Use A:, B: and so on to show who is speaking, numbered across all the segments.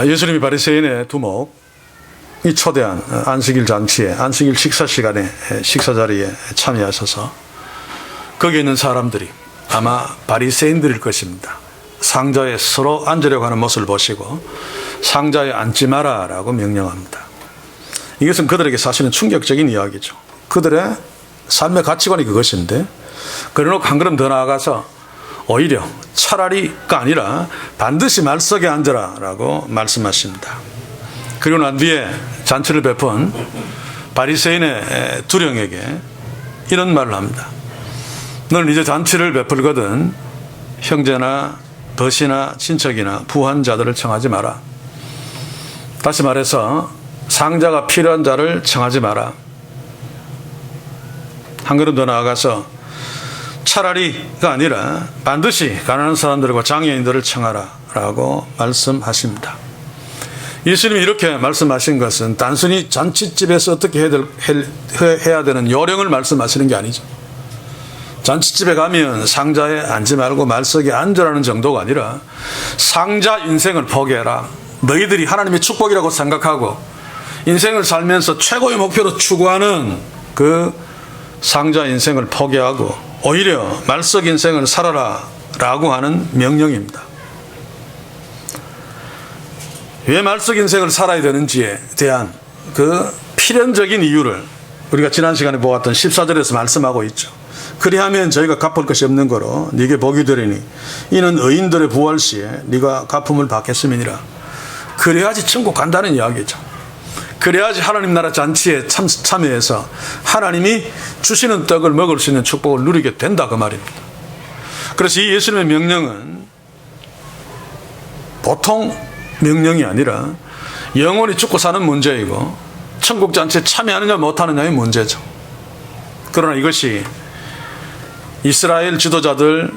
A: 예수님이 바리새인의 두목이 초대한 안식일 잔치에, 안식일 식사 시간에, 식사 자리에 참여하셔서 거기에 있는 사람들이 아마 바리새인들일 것입니다. 상자에 서로 앉으려고 하는 모습을 보시고 상자에 앉지 마라 라고 명령합니다. 이것은 그들에게 사실은 충격적인 이야기죠. 그들의 삶의 가치관이 그것인데, 그래놓고 한 걸음 더 나아가서 오히려 차라리가 아니라 반드시 말석에 앉으라 라고 말씀하십니다. 그리고 난 뒤에 잔치를 베푼 바리새인의 두령에게 이런 말을 합니다. 너는 이제 잔치를 베풀거든 형제나 벗이나 친척이나 부한 자들을 청하지 마라. 다시 말해서 상자가 필요한 자를 청하지 마라. 한 걸음 더 나아가서 차라리가 아니라 반드시 가난한 사람들과 장애인들을 청하라 라고 말씀하십니다. 예수님이 이렇게 말씀하신 것은 단순히 잔치집에서 어떻게 해야 되는 요령을 말씀하시는 게 아니죠. 잔치집에 가면 상자에 앉지 말고 말석에 앉으라는 정도가 아니라 상자 인생을 포기해라. 너희들이 하나님의 축복이라고 생각하고 인생을 살면서 최고의 목표로 추구하는 그 상자 인생을 포기하고 오히려 말석 인생을 살아라 라고 하는 명령입니다. 왜 말석 인생을 살아야 되는지에 대한 그 필연적인 이유를 우리가 지난 시간에 보았던 14절에서 말씀하고 있죠. 그리하면 저희가 갚을 것이 없는 거로 네게 복이 되리니 이는 의인들의 부활 시에 네가 갚음을 받겠음이니라. 그래야지 천국 간다는 이야기죠. 그래야지 하나님 나라 잔치에 참여해서 하나님이 주시는 떡을 먹을 수 있는 축복을 누리게 된다 그 말입니다. 그래서 이 예수님의 명령은 보통 명령이 아니라 영원히 죽고 사는 문제이고 천국 잔치에 참여하느냐 못하느냐의 문제죠. 그러나 이것이 이스라엘 지도자들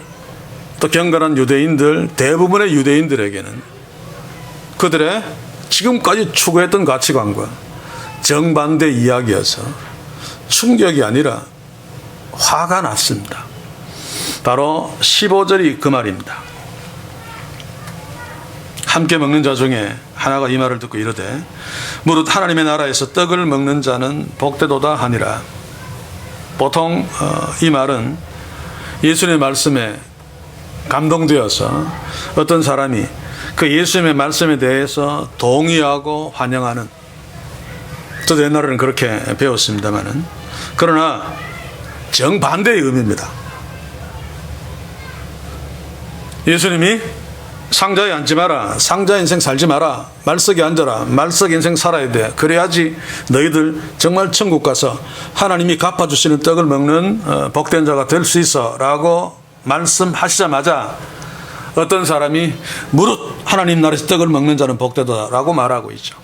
A: 또 경건한 유대인들, 대부분의 유대인들에게는 그들의 지금까지 추구했던 가치관과 정반대 이야기여서 충격이 아니라 화가 났습니다. 바로 15절이 그 말입니다. 함께 먹는 자 중에 하나가 이 말을 듣고 이르되 무릇 하나님의 나라에서 떡을 먹는 자는 복되도다 하니라. 보통 이 말은 예수님의 말씀에 감동되어서 어떤 사람이 그 예수님의 말씀에 대해서 동의하고 환영하는, 저도 옛날에는 그렇게 배웠습니다만은, 그러나 정반대의 의미입니다. 예수님이 상자에 앉지 마라, 상자 인생 살지 마라, 말석에 앉아라, 말석 인생 살아야 돼. 그래야지 너희들 정말 천국 가서 하나님이 갚아주시는 떡을 먹는 복된 자가 될 수 있어 라고 말씀하시자마자 어떤 사람이 무릇 하나님 나라에서 떡을 먹는 자는 복되다 라고 말하고 있죠.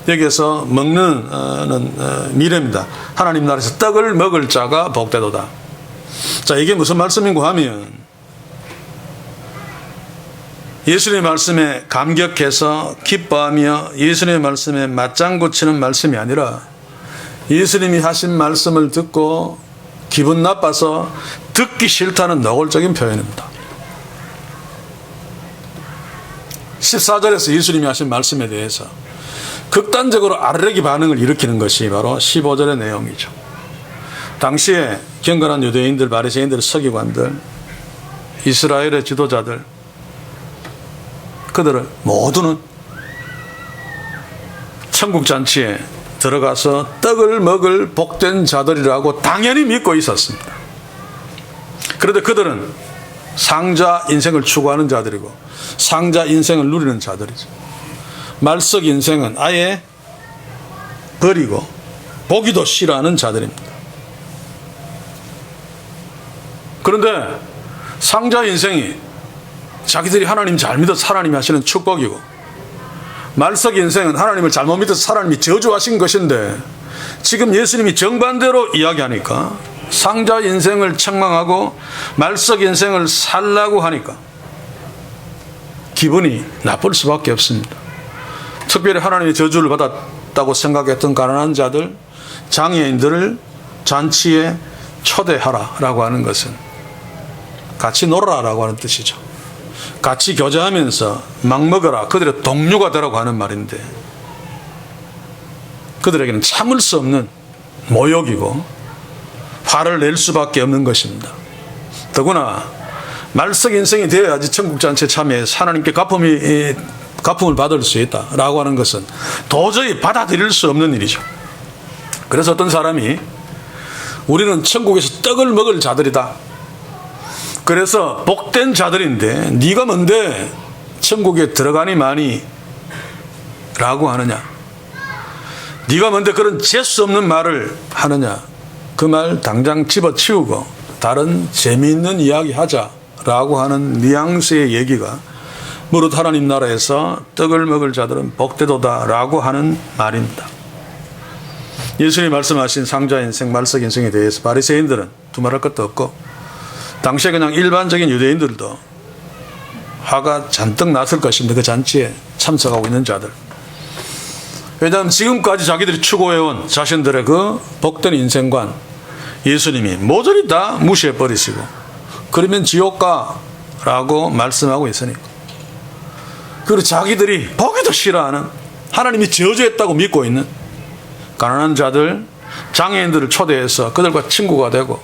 A: 여기에서 먹는 미래입니다. 하나님 나라에서 떡을 먹을 자가 복되도다. 자, 이게 무슨 말씀인고 하면 예수님의 말씀에 감격해서 기뻐하며 예수님의 말씀에 맞장구 치는 말씀이 아니라 예수님이 하신 말씀을 듣고 기분 나빠서 듣기 싫다는 노골적인 표현입니다. 14절에서 예수님이 하신 말씀에 대해서 극단적으로 아르레기 반응을 일으키는 것이 바로 15절의 내용이죠. 당시에 경건한 유대인들, 바리새인들, 서기관들, 이스라엘의 지도자들, 그들을 모두는 천국 잔치에 들어가서 떡을 먹을 복된 자들이라고 당연히 믿고 있었습니다. 그런데 그들은 상자 인생을 추구하는 자들이고 상자 인생을 누리는 자들이죠. 말석 인생은 아예 버리고 보기도 싫어하는 자들입니다. 그런데 상자 인생이 자기들이 하나님 잘 믿어서 하나님이 하시는 축복이고 말석 인생은 하나님을 잘못 믿어서 하나님이 저주하신 것인데 지금 예수님이 정반대로 이야기하니까 상자 인생을 책망하고 말석 인생을 살라고 하니까 기분이 나쁠 수밖에 없습니다. 특별히 하나님의 저주를 받았다고 생각했던 가난한 자들, 장애인들을 잔치에 초대하라 라고 하는 것은 같이 놀아라 라고 하는 뜻이죠. 같이 교제하면서 막 먹어라, 그들의 동료가 되라고 하는 말인데, 그들에게는 참을 수 없는 모욕이고 화를 낼 수밖에 없는 것입니다. 더구나 말석 인생이 되어야지 천국잔치에 참여해서 하나님께 가품을 받을 수 있다라고 하는 것은 도저히 받아들일 수 없는 일이죠. 그래서 어떤 사람이 우리는 천국에서 떡을 먹을 자들이다, 그래서 복된 자들인데 네가 뭔데 천국에 들어가니 마니 라고 하느냐, 네가 뭔데 그런 재수 없는 말을 하느냐, 그 말 당장 집어치우고 다른 재미있는 이야기 하자라고 하는 뉘앙스의 얘기가 무릇 하나님 나라에서 떡을 먹을 자들은 복되도다라고 하는 말입니다. 예수님이 말씀하신 상자 인생, 말석 인생에 대해서 바리새인들은 두말할 것도 없고, 당시에 그냥 일반적인 유대인들도 화가 잔뜩 났을 것입니다. 그 잔치에 참석하고 있는 자들. 왜냐하면 지금까지 자기들이 추구해온 자신들의 그 복된 인생관, 예수님이 모조리 다 무시해버리시고 그러면 지옥 가라고 말씀하고 있으니까, 그리고 자기들이 보기도 싫어하는, 하나님이 저주했다고 믿고 있는 가난한 자들, 장애인들을 초대해서 그들과 친구가 되고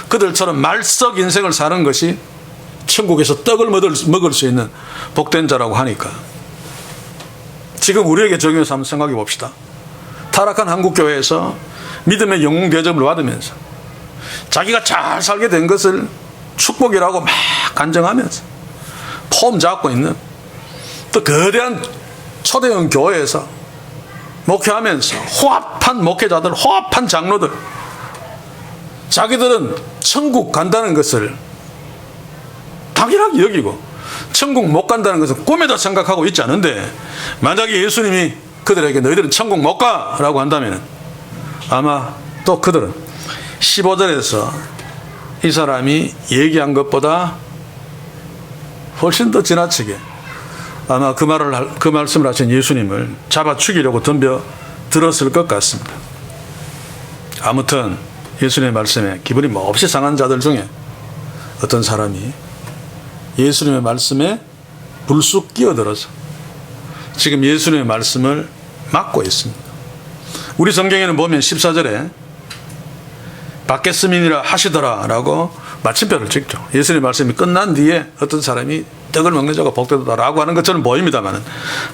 A: 그들처럼 말석 인생을 사는 것이 천국에서 떡을 먹을 수 있는 복된 자라고 하니까, 지금 우리에게 적용해서 한번 생각해 봅시다. 타락한 한국교회에서 믿음의 영웅 대접을 받으면서 자기가 잘 살게 된 것을 축복이라고 막 간증하면서 폼 잡고 있는, 또 거대한 초대형 교회에서 목회하면서 호합한 목회자들, 호합한 장로들, 자기들은 천국 간다는 것을 당연하게 여기고 천국 못 간다는 것은 꿈에도 생각하고 있지 않은데, 만약에 예수님이 그들에게 너희들은 천국 못 가라고 한다면 아마 또 그들은 15절에서 이 사람이 얘기한 것보다 훨씬 더 지나치게 아마 그 말씀을 하신 예수님을 잡아 죽이려고 덤벼 들었을 것 같습니다. 아무튼 예수님의 말씀에 기분이 몹시 상한 자들 중에 어떤 사람이 예수님의 말씀에 불쑥 끼어들어서 지금 예수님의 말씀을 막고 있습니다. 우리 성경에는 보면 14절에 받겠음이니라 하시더라 라고 마침표를 찍죠. 예수님의 말씀이 끝난 뒤에 어떤 사람이 떡을 먹는 자가 복되도다 라고 하는 것처럼 보입니다만,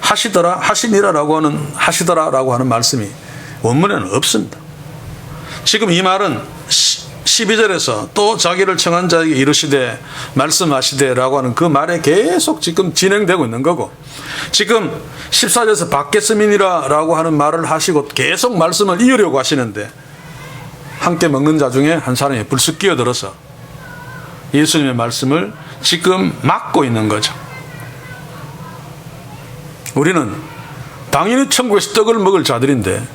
A: 하시더라, 하시니라 라고 하는, 하시더라 라고 하는 말씀이 원문에는 없습니다. 지금 이 말은 12절에서 또 자기를 청한 자에게 이르시되 말씀하시되 라고 하는 그 말에 계속 지금 진행되고 있는 거고, 지금 14절에서 받겠음이니라 라고 하는 말을 하시고 계속 말씀을 이으려고 하시는데, 함께 먹는 자 중에 한 사람이 불쑥 끼어들어서 예수님의 말씀을 지금 막고 있는 거죠. 우리는 당연히 천국에서 떡을 먹을 자들인데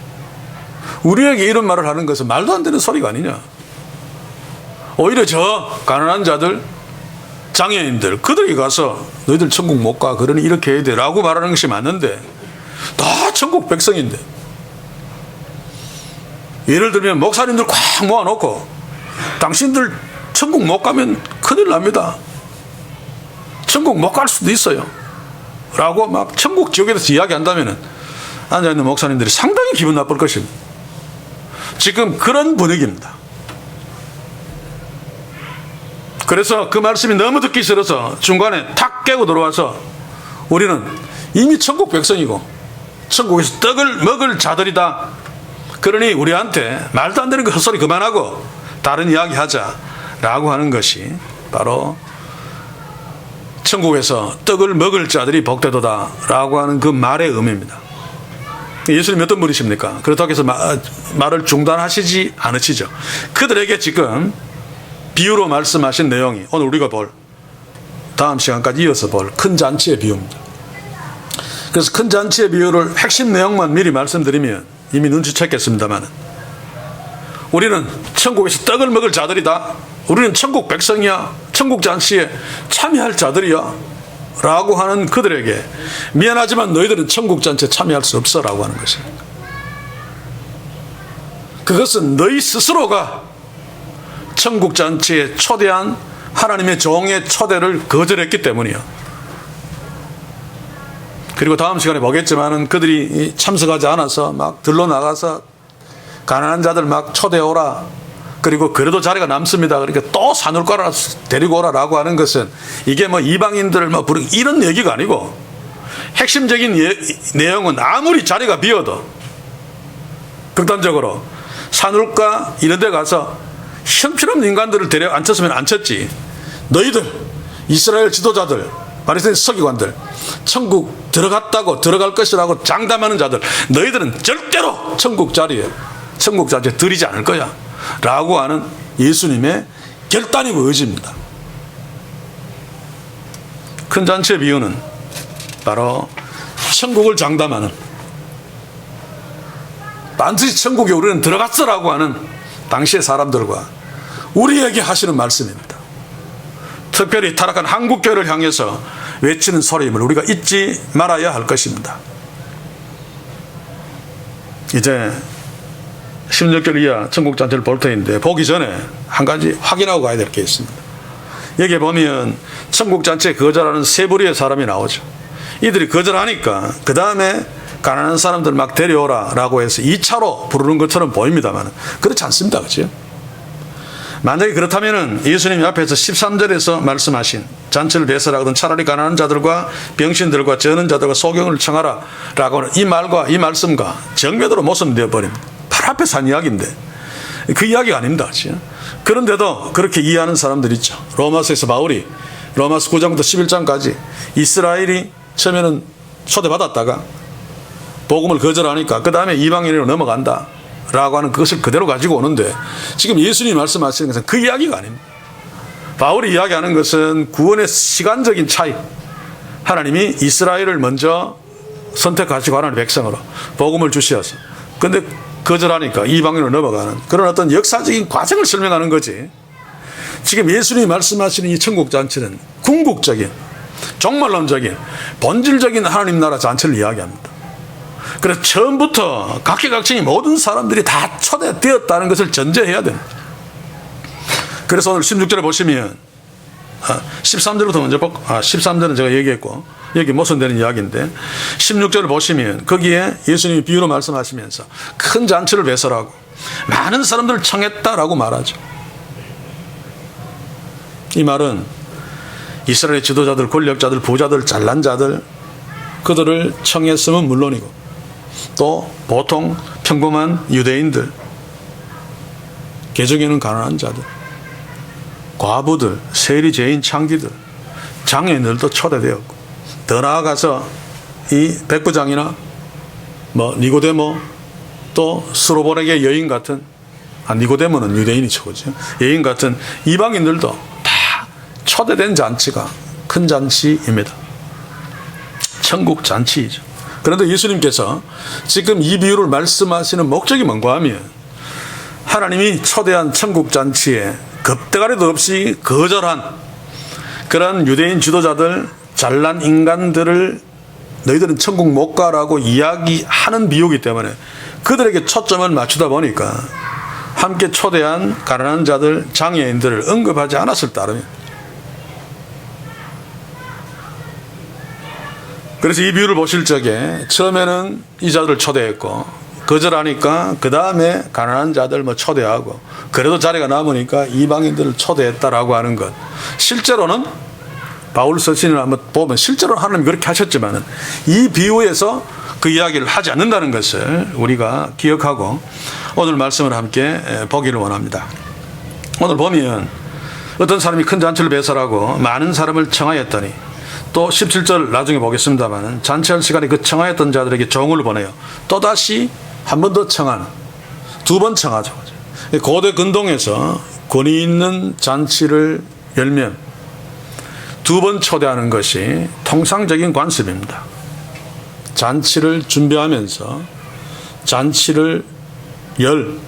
A: 우리에게 이런 말을 하는 것은 말도 안 되는 소리가 아니냐. 오히려 저 가난한 자들, 장애인들, 그들이 가서 너희들 천국 못 가, 그러니 이렇게 해야 돼 라고 말하는 것이 맞는데, 다 천국 백성인데, 예를 들면 목사님들 꽉 모아놓고 당신들 천국 못 가면 큰일 납니다, 천국 못 갈 수도 있어요 라고 막 천국 지옥에 대해서 이야기한다면 앉아있는 목사님들이 상당히 기분 나쁠 것입니다. 지금 그런 분위기입니다. 그래서 그 말씀이 너무 듣기 싫어서 중간에 탁 깨고 들어와서 우리는 이미 천국 백성이고 천국에서 떡을 먹을 자들이다, 그러니 우리한테 말도 안 되는 그 헛소리 그만하고 다른 이야기 하자 라고 하는 것이 바로 천국에서 떡을 먹을 자들이 복되도다 라고 하는 그 말의 의미입니다. 예수님이 어떤 분이십니까? 그렇다고 해서 말을 중단하시지 않으시죠. 그들에게 지금 비유로 말씀하신 내용이 오늘 우리가 볼, 다음 시간까지 이어서 볼 큰 잔치의 비유입니다. 그래서 큰 잔치의 비유를 핵심 내용만 미리 말씀드리면 이미 눈치챘겠습니다만, 우리는 천국에서 떡을 먹을 자들이다, 우리는 천국 백성이야, 천국 잔치에 참여할 자들이야 라고 하는 그들에게 미안하지만 너희들은 천국 잔치에 참여할 수 없어 라고 하는 것입니다. 그것은 너희 스스로가 천국 잔치에 초대한 하나님의 종의 초대를 거절했기 때문이야. 그리고 다음 시간에 보겠지만은 그들이 참석하지 않아서 막 들러 나가서 가난한 자들 막 초대오라. 그리고 그래도 자리가 남습니다. 그러니까 또 산울가라 데리고 오라라고 하는 것은 이게 뭐 이방인들을 뭐 부르기 이런 얘기가 아니고 핵심적인 내용은 아무리 자리가 비어도 극단적으로 산울가 이런 데 가서 형편없는 인간들을 데려 앉혔으면 앉혔지. 너희들 이스라엘 지도자들 바리새인 서기관들 천국 들어갔다고 들어갈 것이라고 장담하는 자들 너희들은 절대로 천국 자리에 들이지 않을 거야 라고 하는 예수님의 결단이고 의지입니다. 큰 잔치의 비유는 바로 천국을 장담하는, 반드시 천국에 우리는 들어갔어라고 하는 당시의 사람들과 우리에게 하시는 말씀입니다. 특별히 타락한 한국교회를 향해서 외치는 소리임을 우리가 잊지 말아야 할 것입니다. 이제 16개월 이하 천국잔치를 볼 터인데 보기 전에 한 가지 확인하고 가야 될 게 있습니다. 여기에 보면 천국잔치에 거절하는 세 부류의 사람이 나오죠. 이들이 거절하니까 그 다음에 가난한 사람들 막 데려오라 라고 해서 2차로 부르는 것처럼 보입니다만 그렇지 않습니다. 그렇죠? 만약에 그렇다면 예수님이 앞에서 13절에서 말씀하신 잔치를 배설하거든 차라리 가난한 자들과 병신들과 저는 자들과 소경을 청하라 라고 하는 이 말과 이 말씀과 정면으로 모순되어 버립니다. 바로 앞에서 한 이야기인데 그 이야기가 아닙니다. 그렇죠? 그런데도 그렇게 이해하는 사람들이 있죠. 로마서에서 바울이 로마서 9장부터 11장까지 이스라엘이 처음에는 초대받았다가 복음을 거절하니까 그 다음에 이방인으로 넘어간다 라고 하는 그것을 그대로 가지고 오는데 지금 예수님이 말씀하시는 것은 그 이야기가 아닙니다. 바울이 이야기하는 것은 구원의 시간적인 차이, 하나님이 이스라엘을 먼저 선택하시고 하나님의 백성으로 복음을 주시어서 근데 거절하니까 이방인으로 넘어가는 그런 어떤 역사적인 과정을 설명하는 거지. 지금 예수님이 말씀하시는 이 천국잔치는 궁극적인 종말론적인 본질적인 하나님 나라 잔치를 이야기합니다. 그래서 처음부터 각계각층의 모든 사람들이 다 초대되었다는 것을 전제해야 됩니다. 그래서 오늘 16절에 보시면 13절부터 먼저 보고 13절은 제가 얘기했고 여기 모순되는 이야기인데 16절을 보시면 거기에 예수님이 비유로 말씀하시면서 큰 잔치를 배설하고 많은 사람들을 청했다라고 말하죠. 이 말은 이스라엘 지도자들, 권력자들, 부자들, 잘난 자들 그들을 청했으면 물론이고 또 보통 평범한 유대인들, 개종에는 가난한 자들, 과부들, 세리, 죄인, 창기들, 장애인들도 초대되었고 더 나아가서 이 백부장이나 뭐 니고데모 또 스로보네게 여인 같은 니고데모는 유대인이죠, 그죠? 여인 같은 이방인들도 다 초대된 잔치가 큰 잔치입니다. 천국 잔치이죠. 그런데 예수님께서 지금 이 비유를 말씀하시는 목적이 뭔가 하면 하나님이 초대한 천국 잔치에 겁대가리도 없이 거절한 그런 유대인 지도자들, 잘난 인간들을 너희들은 천국 못 가라고 이야기하는 비유이기 때문에 그들에게 초점을 맞추다 보니까 함께 초대한 가난한 자들, 장애인들을 언급하지 않았을 따름이에요. 그래서 이 비유를 보실 적에 처음에는 이 자들을 초대했고 거절하니까 그 다음에 가난한 자들 뭐 초대하고 그래도 자리가 남으니까 이방인들을 초대했다라고 하는 것, 실제로는 바울 서신을 한번 보면 실제로 하나님이 그렇게 하셨지만은 이 비유에서 그 이야기를 하지 않는다는 것을 우리가 기억하고 오늘 말씀을 함께 보기를 원합니다. 오늘 보면 어떤 사람이 큰 잔치를 배설하고 많은 사람을 청하였더니 또 17절 나중에 보겠습니다만 잔치할 시간에 그 청하였던 자들에게 종을 보내요. 또다시 한 번 더 청하는, 두 번 청하죠. 고대 근동에서 권위 있는 잔치를 열면 두 번 초대하는 것이 통상적인 관습입니다. 잔치를 준비하면서 잔치를 열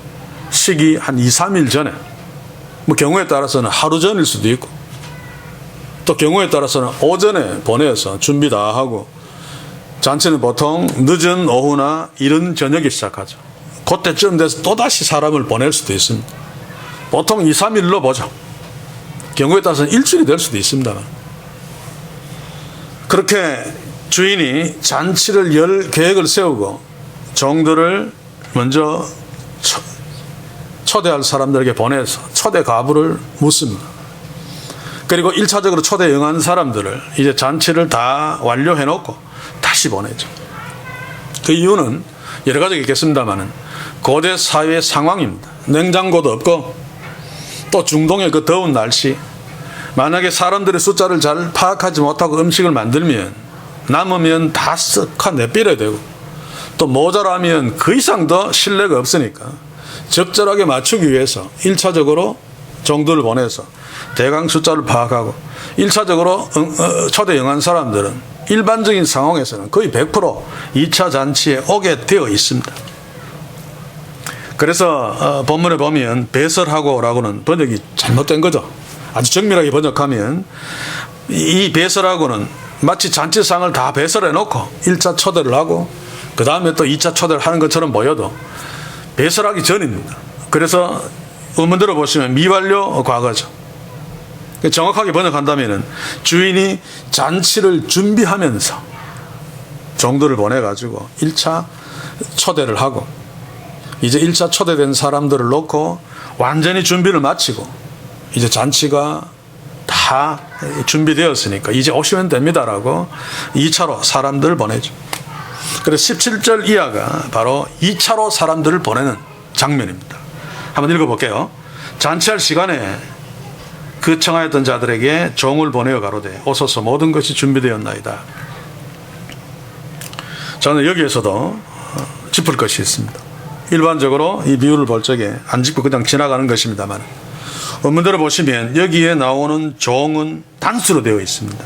A: 시기 한 2, 3일 전에 뭐 경우에 따라서는 하루 전일 수도 있고 또 경우에 따라서는 오전에 보내서 준비 다 하고 잔치는 보통 늦은 오후나 이른 저녁에 시작하죠. 그때쯤 돼서 또다시 사람을 보낼 수도 있습니다. 보통 2, 3일로 보죠. 경우에 따라서는 일주일이 될 수도 있습니다만 그렇게 주인이 잔치를 열 계획을 세우고 정들을 먼저 초대할 사람들에게 보내서 초대 가부를 묻습니다. 그리고 1차적으로 초대 응한 사람들을 이제 잔치를 다 완료해 놓고 다시 보내죠. 그 이유는 여러 가지가 있겠습니다만은 고대 사회의 상황입니다. 냉장고도 없고 또 중동의 그 더운 날씨, 만약에 사람들의 숫자를 잘 파악하지 못하고 음식을 만들면 남으면 다 쓱 내버려야 되고 또 모자라면 그 이상 더 신뢰가 없으니까 적절하게 맞추기 위해서 1차적으로 정도를 보내서 대강 숫자를 파악하고 1차적으로 초대 응한 사람들은 일반적인 상황에서는 거의 100% 2차 잔치에 오게 되어 있습니다. 그래서 본문에 보면 배설하고라고는 번역이 잘못된 거죠. 아주 정밀하게 번역하면 이 배설하고는 마치 잔치상을 다 배설해 놓고 1차 초대를 하고 그 다음에 또 2차 초대를 하는 것처럼 보여도 배설하기 전입니다. 그래서 의문대로 보시면 미완료 과거죠. 정확하게 번역한다면 주인이 잔치를 준비하면서 정도를 보내가지고 1차 초대를 하고 이제 1차 초대된 사람들을 놓고 완전히 준비를 마치고 이제 잔치가 다 준비되었으니까 이제 오시면 됩니다라고 2차로 사람들을 보내죠. 그래서 17절 이하가 바로 2차로 사람들을 보내는 장면입니다. 한번 읽어볼게요. 잔치할 시간에 그 청하였던 자들에게 종을 보내어 가로되 오소서 모든 것이 준비되었나이다. 저는 여기에서도 짚을 것이 있습니다. 일반적으로 이 비유를 볼 적에 안 짚고 그냥 지나가는 것입니다만 원문대로 보시면 여기에 나오는 종은 단수로 되어 있습니다.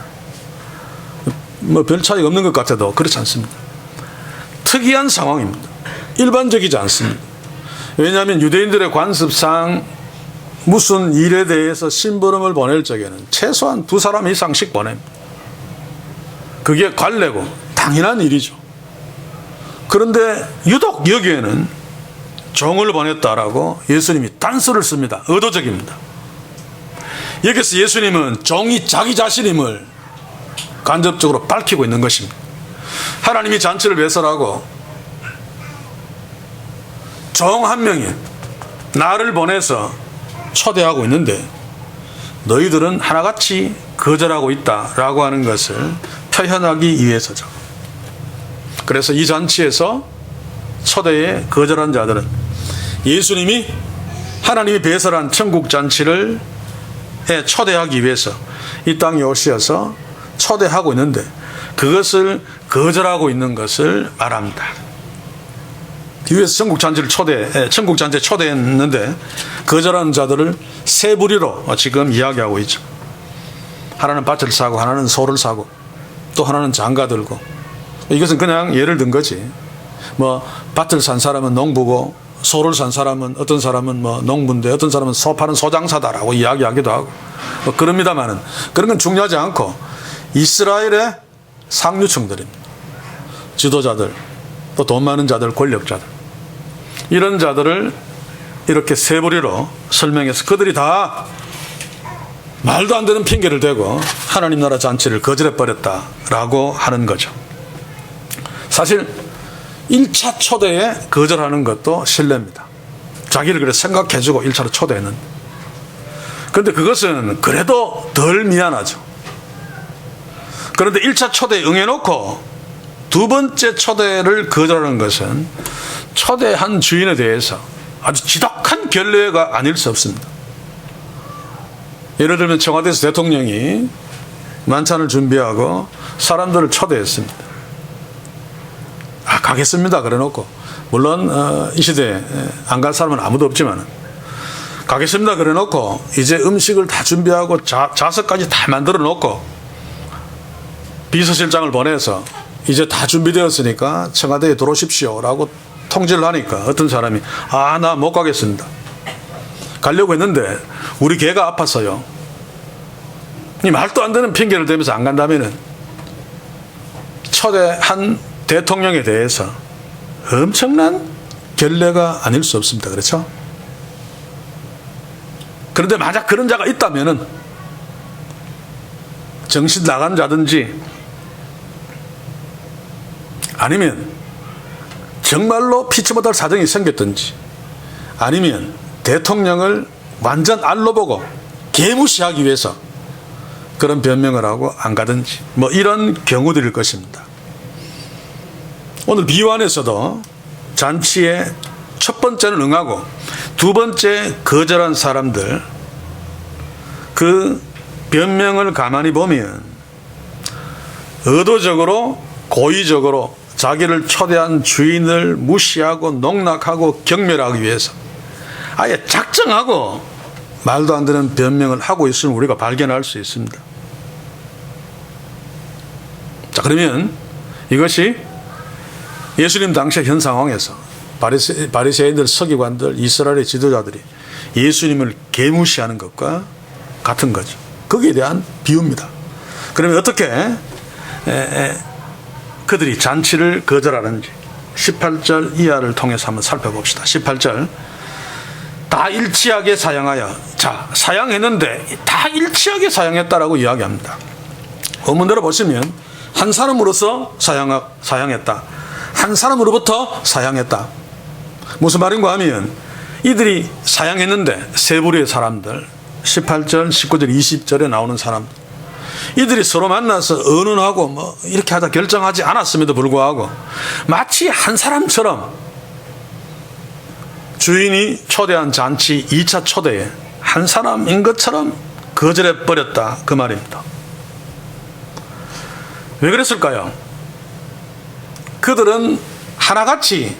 A: 뭐 별 차이가 없는 것 같아도 그렇지 않습니다. 특이한 상황입니다. 일반적이지 않습니다. 왜냐하면 유대인들의 관습상 무슨 일에 대해서 심부름을 보낼 적에는 최소한 2사람 이상씩 보냅니다. 그게 관례고 당연한 일이죠. 그런데 유독 여기에는 종을 보냈다라고 예수님이 단수를 씁니다. 의도적입니다. 여기서 예수님은 종이 자기 자신임을 간접적으로 밝히고 있는 것입니다. 하나님이 잔치를 배설하고 종 한 명이 나를 보내서 초대하고 있는데 너희들은 하나같이 거절하고 있다라고 하는 것을 표현하기 위해서죠. 그래서 이 잔치에서 초대에 거절한 자들은 예수님이 하나님이 배설한 천국 잔치를 초대하기 위해서 이 땅에 오셔서 초대하고 있는데 그것을 거절하고 있는 것을 말합니다. 위에서 천국 잔치에 초대했는데 거절하는 자들을 세 부류로 지금 이야기하고 있죠. 하나는 밭을 사고 하나는 소를 사고 또 하나는 장가 들고. 이것은 그냥 예를 든 거지. 뭐 밭을 산 사람은 농부고 소를 산 사람은 어떤 사람은 뭐 농부인데 어떤 사람은 소 파는 소장사다라고 이야기하기도 하고 뭐 그럽니다만은 그런 건 중요하지 않고 이스라엘의 상류층들입니다. 지도자들 또 돈 많은 자들, 권력자들 이런 자들을 이렇게 세 부류로 설명해서 그들이 다 말도 안 되는 핑계를 대고 하나님 나라 잔치를 거절해버렸다라고 하는 거죠. 사실 1차 초대에 거절하는 것도 신뢰입니다. 자기를 그래 생각해주고 1차로 초대했는데 그런데 그것은 그래도 덜 미안하죠. 그런데 1차 초대에 응해놓고 두 번째 초대를 거절하는 것은 초대한 주인에 대해서 아주 지독한 결례가 아닐 수 없습니다. 예를 들면 청와대에서 대통령이 만찬을 준비하고 사람들을 초대했습니다. 가겠습니다 그래 놓고 물론 이 시대에 안 갈 사람은 아무도 없지만 가겠습니다 그래 놓고 이제 음식을 다 준비하고 좌석까지 다 만들어 놓고 비서실장을 보내서 이제 다 준비되었으니까 청와대에 들어오십시오 라고 통지를 하니까 어떤 사람이 나 못 가겠습니다. 가려고 했는데 우리 개가 아파서요. 이 말도 안 되는 핑계를 대면서 안 간다면은 초대한 대통령에 대해서 엄청난 결례가 아닐 수 없습니다. 그렇죠? 그런데 만약 그런 자가 있다면은 정신 나간 자든지 아니면 정말로 피치 못할 사정이 생겼든지, 아니면 대통령을 완전 알로 보고 개무시하기 위해서 그런 변명을 하고 안 가든지, 뭐 이런 경우들일 것입니다. 오늘 비유안에서도 잔치에 첫 번째는 응하고 두 번째 거절한 사람들, 그 변명을 가만히 보면 의도적으로 고의적으로 자기를 초대한 주인을 무시하고 농락하고 경멸하기 위해서 아예 작정하고 말도 안 되는 변명을 하고 있음을 우리가 발견할 수 있습니다. 자, 그러면 이것이 예수님 당시의 현 상황에서 바리새인들, 서기관들, 이스라엘의 지도자들이 예수님을 개무시하는 것과 같은 거죠. 거기에 대한 비유입니다. 그러면 어떻게 그들이 잔치를 거절하는지 18절 이하를 통해서 한번 살펴봅시다. 18절, 다 일치하게 사양하여. 자, 사양했는데 다 일치하게 사양했다라고 이야기합니다. 원문대로 보시면 한 사람으로서 사양했다, 한 사람으로부터 사양했다. 무슨 말인가 하면 이들이 사양했는데 세 부류의 사람들, 18절, 19절, 20절에 나오는 사람들, 이들이 서로 만나서 의논하고 뭐 이렇게 하자 결정하지 않았음에도 불구하고 마치 한 사람처럼 주인이 초대한 잔치 2차 초대에 한 사람인 것처럼 거절해 버렸다, 그 말입니다. 왜 그랬을까요? 그들은 하나같이,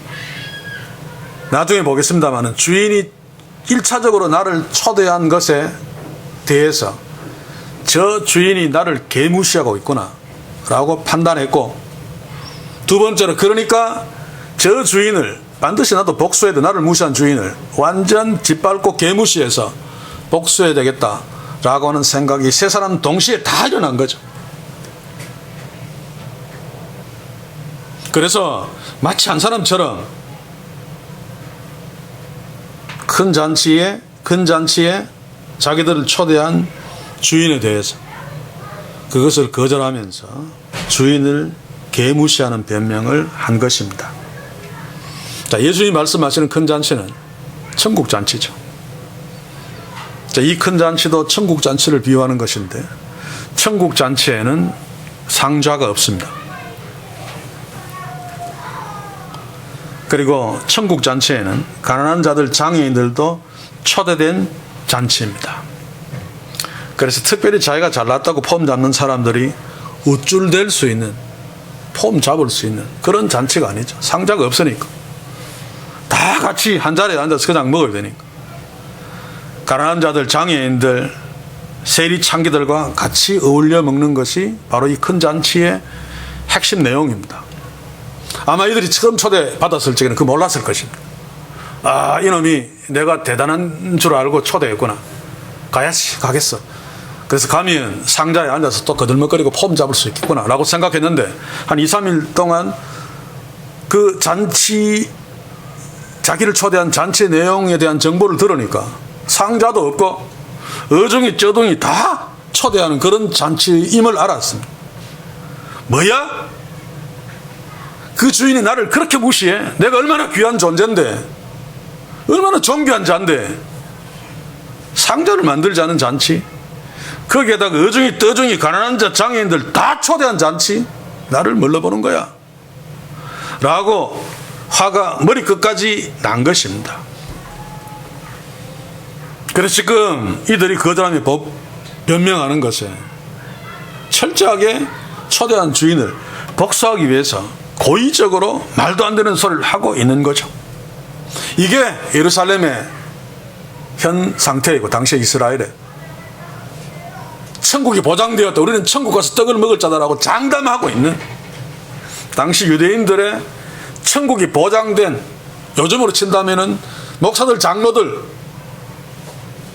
A: 나중에 보겠습니다만, 주인이 1차적으로 나를 초대한 것에 대해서 저 주인이 나를 개무시하고 있구나 라고 판단했고, 두 번째로, 그러니까 저 주인을 반드시 나도 복수해야 돼, 나를 무시한 주인을 완전 짓밟고 개무시해서 복수해야 되겠다 라고 하는 생각이 세 사람 동시에 다 일어난 거죠. 그래서 마치 한 사람처럼 큰 잔치에 자기들을 초대한 주인에 대해서 그것을 거절하면서 주인을 개무시하는 변명을 한 것입니다. 자, 예수님이 말씀하시는 큰 잔치는 천국 잔치죠. 자, 이 큰 잔치도 천국 잔치를 비유하는 것인데, 천국 잔치에는 상좌가 없습니다. 그리고 천국 잔치에는 가난한 자들, 장애인들도 초대된 잔치입니다. 그래서 특별히 자기가 잘났다고 폼 잡는 사람들이 우쭐댈 수 있는, 폼 잡을 수 있는 그런 잔치가 아니죠. 상자가 없으니까 다 같이 한 자리에 앉아서 그냥 먹어야 되니까. 가난한 자들, 장애인들, 세리 창기들과 같이 어울려 먹는 것이 바로 이 큰 잔치의 핵심 내용입니다. 아마 이들이 처음 초대받았을 적에는 그 몰랐을 것입니다. 아, 이놈이 내가 대단한 줄 알고 초대했구나, 가겠어. 그래서 가면 상자에 앉아서 또 거들먹거리고 폼 잡을 수 있겠구나 라고 생각했는데, 한 2, 3일 동안 그 잔치, 자기를 초대한 잔치의 내용에 대한 정보를 들으니까 상자도 없고 어중이 저둥이 다 초대하는 그런 잔치임을 알았습니다. 뭐야? 그 주인이 나를 그렇게 무시해? 내가 얼마나 귀한 존재인데, 얼마나 존귀한 자인데 상자를 만들자는 잔치, 거기에다가 어중이 떠중이 가난한 자, 장애인들 다 초대한 잔치, 나를 뭘로 보는 거야? 라고 화가 머리끝까지 난 것입니다. 그래서 지금 이들이 거절하며 변명하는 것에 철저하게 초대한 주인을 복수하기 위해서 고의적으로 말도 안 되는 소리를 하고 있는 거죠. 이게 예루살렘의 현 상태이고 당시 이스라엘에 천국이 보장되었다, 우리는 천국 가서 떡을 먹을 자다라고 장담하고 있는, 당시 유대인들의 천국이 보장된, 요즘으로 친다면은 목사들, 장로들,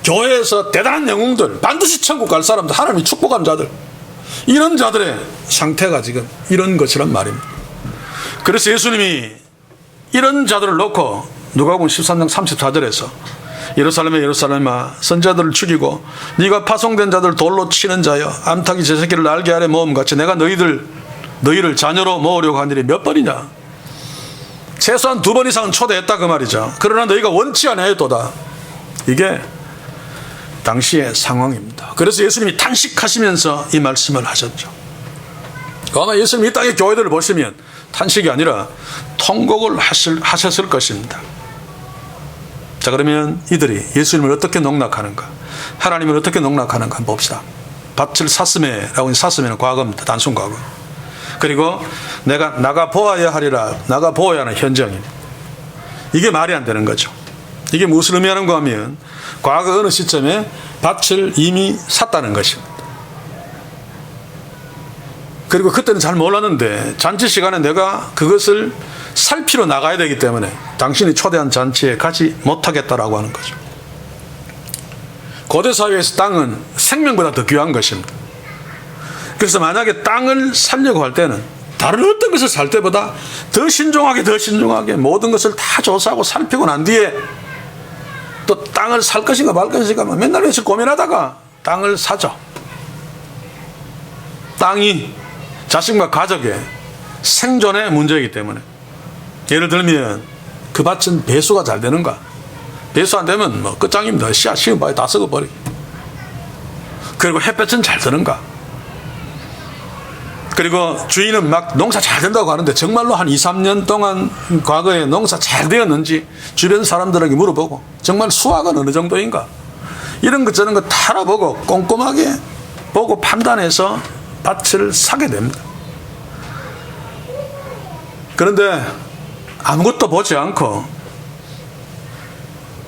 A: 교회에서 대단한 영웅들, 반드시 천국 갈 사람들, 하나님이 축복한 자들, 이런 자들의 상태가 지금 이런 것이란 말입니다. 그래서 예수님이 이런 자들을 놓고 누가복음 13장 34절에서 예루살렘아, 선자들을 죽이고 네가 파송된 자들 돌로 치는 자여, 암탉이 제 새끼를 날개 아래 모음같이 내가 너희를 너희를 자녀로 모으려고 한 일이 몇 번이냐? 최소한 2번 이상은 초대했다 그 말이죠. 그러나 너희가 원치 않아요도다. 이게 당시의 상황입니다. 그래서 예수님이 탄식하시면서 이 말씀을 하셨죠. 아마 예수님이 이 땅의 교회들을 보시면 탄식이 아니라 통곡을 하셨을 것입니다. 자, 그러면 이들이 예수님을 어떻게 농락하는가, 하나님을 어떻게 농락하는가 한번 봅시다. 밭을 샀음에라고, 샀음에는 과거입니다. 단순 과거. 그리고 내가 나가 보아야 하리라, 나가 보아야 하는 현장입니다. 이게 말이 안 되는 거죠. 이게 무슨 의미하는가 하면 과거 어느 시점에 밭을 이미 샀다는 것입니다. 그리고 그때는 잘 몰랐는데 잔치 시간에 내가 그것을 살피러 나가야 되기 때문에 당신이 초대한 잔치에 가지 못하겠다라고 하는 거죠. 고대 사회에서 땅은 생명보다 더 귀한 것입니다. 그래서 만약에 땅을 살려고 할 때는 다른 어떤 것을 살 때보다 더 신중하게 모든 것을 다 조사하고 살피고 난 뒤에 또 땅을 살 것인가 말 것인가 맨날 며칠 고민하다가 땅을 사죠. 땅이 자신과 가족의 생존의 문제이기 때문에, 예를 들면 그 밭은 배수가 잘 되는가, 배수 안 되면 뭐 끝장입니다. 씨앗 심은 바에 다 썩어버리고. 그리고 햇볕은 잘 드는가, 그리고 주인은 막 농사 잘 된다고 하는데 정말로 한 2, 3년 동안 과거에 농사 잘 되었는지 주변 사람들에게 물어보고 정말 수확은 어느 정도인가, 이런 것 저런 것 다 알아보고 꼼꼼하게 보고 판단해서 밭을 사게 됩니다. 그런데 아무것도 보지 않고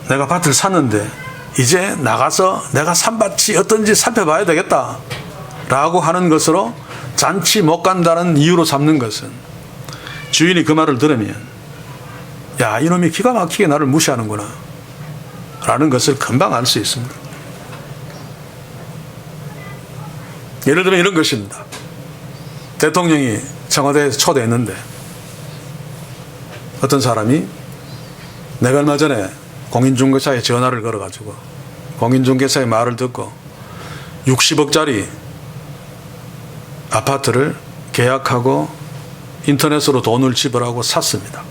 A: 내가 밭을 샀는데 이제 나가서 내가 산 밭이 어떤지 살펴봐야 되겠다 라고 하는 것으로 잔치 못 간다는 이유로 삼는 것은, 주인이 그 말을 들으면 야, 이놈이 기가 막히게 나를 무시하는구나 라는 것을 금방 알 수 있습니다. 예를 들면 이런 것입니다. 대통령이 청와대에 초대했는데 어떤 사람이, 내가 얼마 전에 공인중개사에 전화를 걸어가지고 공인중개사의 말을 듣고 60억짜리 아파트를 계약하고 인터넷으로 돈을 지불하고 샀습니다.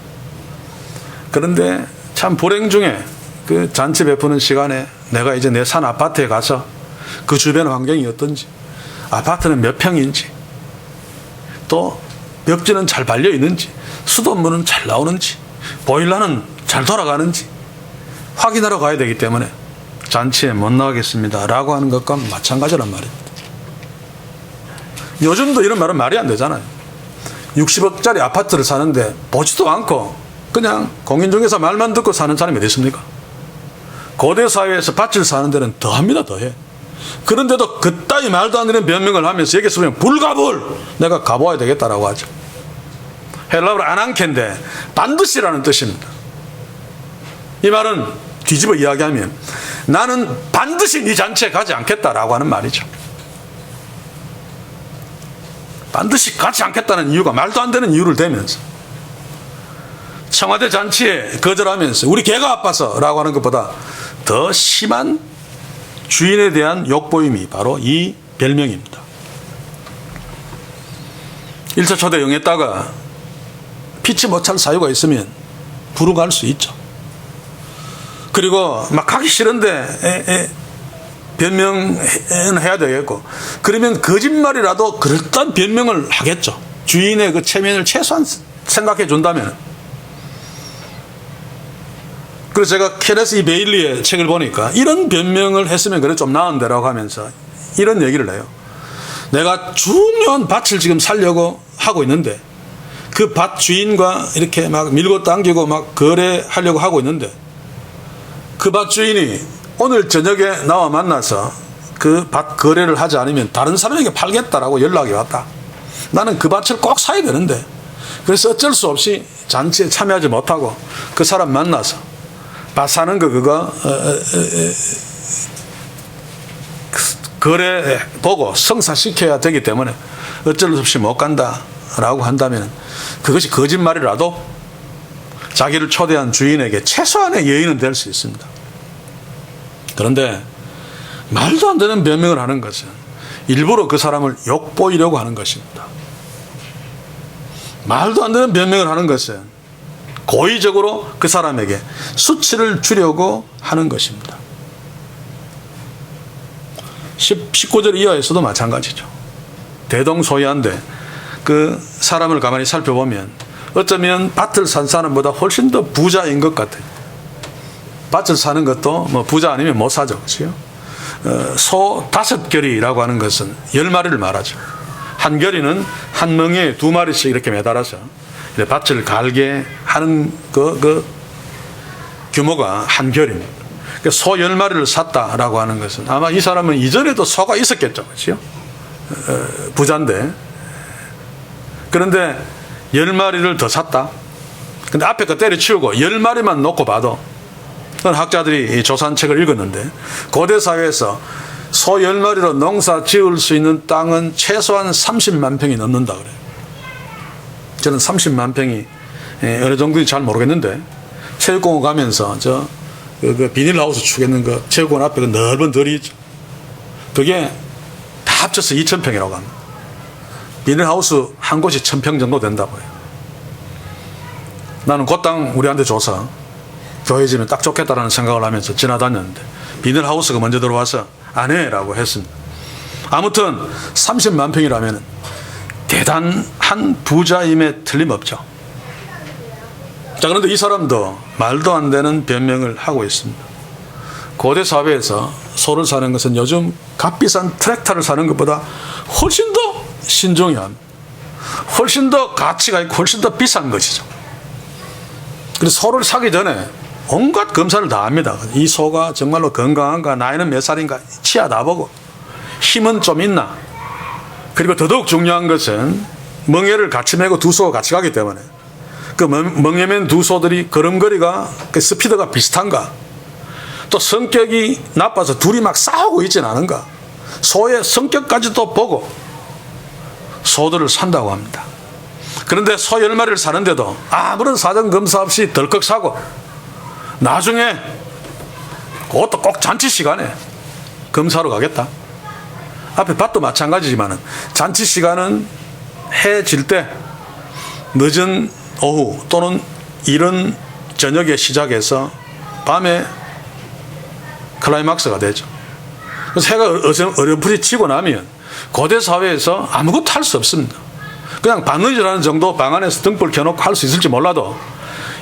A: 그런데 참 불행 중에 그 잔치 베푸는 시간에 내가 이제 내 산 아파트에 가서 그 주변 환경이 어떤지, 아파트는 몇 평인지, 또 벽지는 잘 발려 있는지, 수돗물은 잘 나오는지, 보일러는 잘 돌아가는지 확인하러 가야 되기 때문에 잔치에 못 나가겠습니다 라고 하는 것과 마찬가지란 말입니다. 요즘도 이런 말은 말이 안 되잖아요. 60억짜리 아파트를 사는데 보지도 않고 그냥 공인중개사 말만 듣고 사는 사람이 어디 있습니까? 고대 사회에서 밭을 사는 데는 더합니다. 더해. 그런데도 그따위 말도 안 되는 변명을 하면서 여기서 보면 불가불 내가 가보아야 되겠다라고 하죠. 헬라어로 아난케인데 반드시라는 뜻입니다. 이 말은 뒤집어 이야기하면 나는 반드시 네 잔치에 가지 않겠다라고 하는 말이죠. 반드시 가지 않겠다는 이유가 말도 안 되는 이유를 대면서 청와대 잔치에 거절하면서 우리 개가 아파서 라고 하는 것보다 더 심한 주인에 대한 욕보임이 바로 이 별명입니다. 1차 초대 영했다가 피치 못할 사유가 있으면 부르갈 수 있죠. 그리고 막 가기 싫은데 변명은 해야 되겠고, 그러면 거짓말이라도 그럴듯한 변명을 하겠죠. 주인의 그 체면을 최소한 생각해 준다면. 그래서 제가 케네스 이 베일리의 책을 보니까 이런 변명을 했으면 그래 좀 나은데라고 하면서 이런 얘기를 해요. 내가 중요한 밭을 지금 살려고 하고 있는데 그 밭 주인과 이렇게 막 밀고 당기고 막 거래하려고 하고 있는데 그 밭 주인이 오늘 저녁에 나와 만나서 그 밭 거래를 하지 않으면 다른 사람에게 팔겠다라고 연락이 왔다. 나는 그 밭을 꼭 사야 되는데, 그래서 어쩔 수 없이 잔치에 참여하지 못하고 그 사람 만나서 밭 사는 거 그거 거래 보고 성사시켜야 되기 때문에 어쩔 수 없이 못 간다라고 한다면 그것이 거짓말이라도 자기를 초대한 주인에게 최소한의 여인은 될 수 있습니다. 그런데 말도 안 되는 변명을 하는 것은 일부러 그 사람을 욕보이려고 하는 것입니다. 말도 안 되는 변명을 하는 것은 고의적으로 그 사람에게 수치를 주려고 하는 것입니다. 19절 이하에서도 마찬가지죠. 대동소이한데 그 사람을 가만히 살펴보면 어쩌면 밭을 산 사람보다 훨씬 더 부자인 것 같아요. 밭을 사는 것도 뭐 부자 아니면 못 사죠. 그렇죠? 소 5결이라고 하는 것은 10마리를 말하죠. 한 결이는 한 멍에 2마리씩 이렇게 매달아서 밭을 갈게 하는 그 규모가 한 결입니다. 그러니까 소 10마리를 샀다라고 하는 것은 아마 이 사람은 이전에도 소가 있었겠죠. 그렇죠? 부자인데. 그런데 10마리를 더 샀다. 근데 앞에 거 때려치우고 10마리만 놓고 봐도 학자들이 이 조산책을 읽었는데 고대 사회에서 소 10마리로 농사 지을 수 있는 땅은 최소한 30만 평이 넘는다 그래요. 저는 30만 평이 어느 정도인지 잘 모르겠는데 체육공원 가면서 그 비닐하우스 추겠는 그 체육공원 앞에 그 넓은 덜이 있죠. 그게 다 합쳐서 2,000평이라고 합니다. 비닐하우스 한 곳이 1,000평 정도 된다고 해요. 나는 그 땅 우리한테 줘서 교회 지면 딱 좋겠다라는 생각을 하면서 지나다녔는데 비닐하우스가 먼저 들어와서 안 해라고 했습니다. 아무튼 30만 평이라면 대단한 부자임에 틀림없죠. 자, 그런데 이 사람도 말도 안 되는 변명을 하고 있습니다. 고대 사회에서 소를 사는 것은 요즘 값비싼 트랙터를 사는 것보다 훨씬 더 신중해야 합니다. 훨씬 더 가치가 있고 훨씬 더 비싼 것이죠. 그래서 소를 사기 전에 온갖 검사를 다 합니다. 이 소가 정말로 건강한가, 나이는 몇 살인가, 치아 다 보고, 힘은 좀 있나. 그리고 더더욱 중요한 것은 멍에를 같이 메고 두 소가 같이 가기 때문에 그 멍에 맨 두 소들이 걸음걸이가 그 스피드가 비슷한가, 또 성격이 나빠서 둘이 막 싸우고 있지는 않은가, 소의 성격까지도 보고 소들을 산다고 합니다. 그런데 소 10마리를 사는데도 아무런 사전검사 없이 덜컥 사고 나중에 그것도 꼭 잔치 시간에 검사로 가겠다. 앞에 밭도 마찬가지지만 잔치 시간은 해 질 때 늦은 오후 또는 이른 저녁에 시작해서 밤에 클라이막스가 되죠. 그래서 해가 어렴풋이 지고 나면 고대 사회에서 아무것도 할 수 없습니다. 그냥 바느질하는 정도 방 안에서 등불 켜놓고 할 수 있을지 몰라도